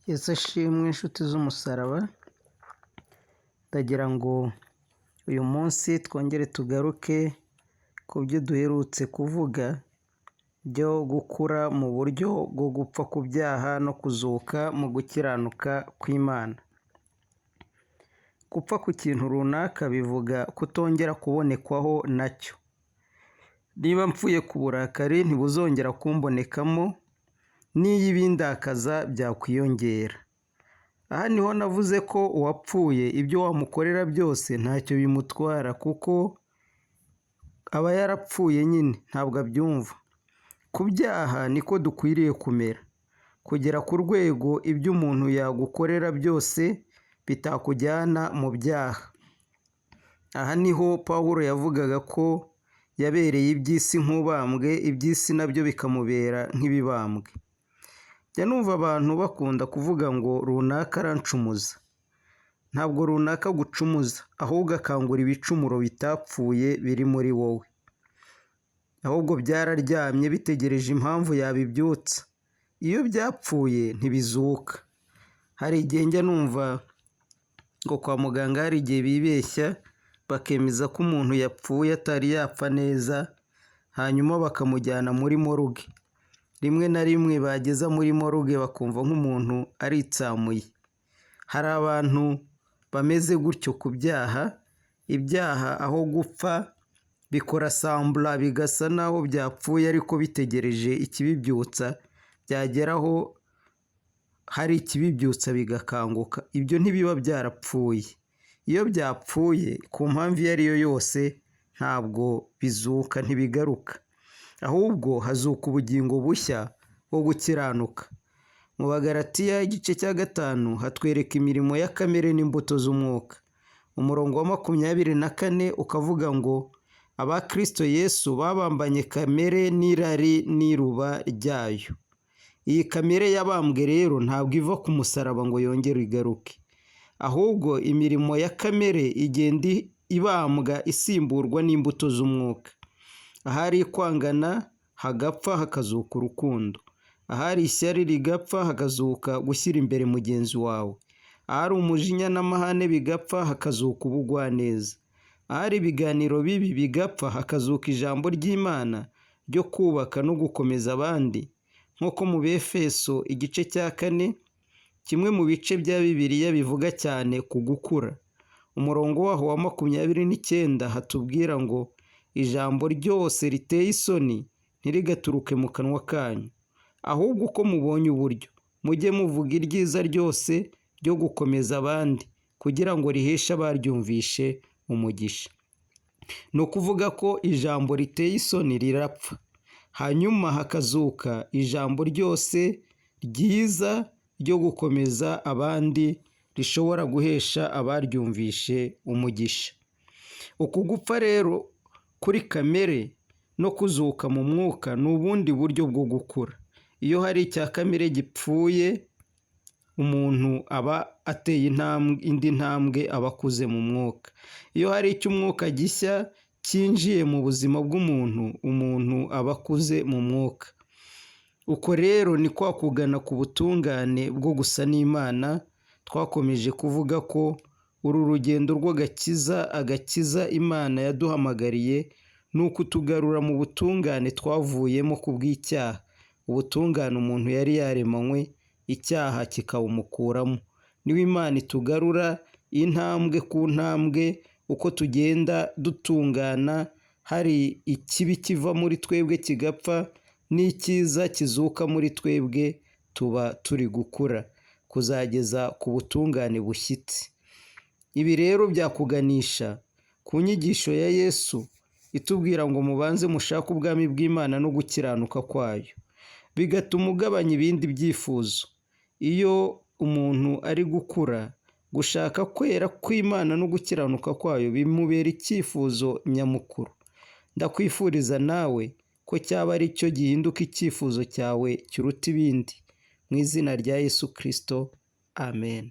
Yesu ashimwe inshuti z'umusaraba, ndagira ngo uyu munsi twongere tugaruke ku byo duherutse kuvuga byo gukura mu buryo bwo gupfa ku byaha no kuzuka mu gukiranuka kw'Imana. Gupfa ku kintu runaka bivuga kutongera kubonekwaho nacyo. Niba mpfuye ku burakari ntibuzongera kumbonekamo, n'iyo ibindakaza byakwiyongera. Aha niho navuze ko uwapfuye ibyo wamukorera byose ntacyo bimutwara, kuko aba yarapfuye nyine, ntabwo abyumva. Ku byaha niko dukwiriye kumera, kugera ku rwego ibyo umuntu yagukorera byose bitakujyana mu byaha. Aha niho Pawulo yavugaga ko yabereye iby'isi nk'ubambwe, iby'isi nabyo bikamubera nk'ibibambwe. Njya numva abantu bakunda kuvuga ngo runaka arancumuza. Ntabwo runaka gucumuza, ahubwo akangura ibicumuro bitapfuye biri muri wowe. Ahubwo byararyamye bitegereje impamvu yabibyutsa. Iyo byapfuye ntibizuka. Hari igihe njya numva ngo kwa muganga hari igihe bibeshya bakemeza ko umuntu yapfuye atari yapfa neza, hanyuma bakamujyana muri moruge. Rimwe na rimwe bageza muri moruge bakumva nk'umuntu aritsamuye. Hari abantu bameze gutyo ku byaha. Ibyaha aho gupfa bikora sambura, bigasa naho byapfuye ariko bitegereje ikibibyutsa, byageraho hari ikibibyutsa bigakanguka. Ibyo ntibiba byarapfuye. Iyo byapfuye ku mpamvu iyo ari yo yose ntabwo bizuka, ntibigaruka. Ahubwo hazuka ubugingo bushya bwo gukiranuka. Mu Bagalatiya igice cya 5 hatwereka imirimo ya kamere n'imbuto z'umwuka. Umurongo wa 24 ukavuga ngo aba Kristo Yesu babambanye kamere n'irari n'iruba ryayo. Iyi kamere yabambwe rero ntabwo iva ku musaraba ngo yongere igaruke. Ahubwo imirimo ya kamere igenda ibambwa isimburwa n'imbuto z'umwuka. Ahari kwangana hagapfa hakazuka urukundo. Ahari ishyari rigapfa hakazuka gushyira imbere mugenzi wawe. Ahari umujinya n'amahane bigapfa hakazuka ubugwaneza. Ahari ibiganiro bibi bigapfa hakazuka ijambo ry'Imana ryo kubaka no gukomeza abandi. Nk'uko mu Befeso igice cya 4 kimwe mu bice bya Bibiliya bivuga cyane ku gukura. Umurongo waho wa 29 hatubwira ngo ijambo ryose riteye isoni ntirigaturuke mu kanwa kanyu, ahubwo uko mubonye uburyo mujye muvuga iryiza ryose ryo gukomeza abandi, kugira ngo riheshe abaryumvishe umugisha. Ni ukuvuga ko ijambo riteye isoni rirapfa, hanyuma hakazuka ijambo ryose ryiza ryo gukomeza abandi rishobora guhesha abaryumvishe umugisha. Uku gupfa rero kuri kamere no kuzuka mu mwuka ni ubundi buryo bwo gukura. Iyo hari icya kamere gipfuye, umuntu aba ateye indi ntambwe, aba akuze mu mwuka. Iyo hari icy'umwuka gishya cyinjiye mu buzima bw'umuntu, umuntu aba akuze mu mwuka. Uko rero ni kwa kugana ku butungane bwo gusa n'Imana. Twakomeje kuvuga ko uru rugendo agakiza Imana yaduhamagariye ni ukutugarura mu butungane twavuyemo ku bw'icyaha. Ubutungane umuntu yari yaremanywe, icyaha kikawumukuramo. Niwe Imana itugarura intambwe ku ntambwe. Uko tugenda dutungana, hari ikibi kiva muri twebwe kigapfa, n'icyiza kizuka muri twebwe, tuba turi gukura kuzageza ku butungane bushyitse. Ibi rero byakuganisha ku nyigisho ya Yesu itubwira ngo mubanze mushake ubwami bw'Imana no gukiranuka kwayo, bigatuma ugabanya ibindi byifuzo. Iyo umuntu ari gukura, gushaka kwera kw'Imana no gukiranuka kwayo bimubera icyifuzo nyamukuru. Ndakwifuriza nawe ko cyaba ari cyo gihinduka icyifuzo cyawe kiruta ibindi. Mu izina rya Yesu Kristo, amen.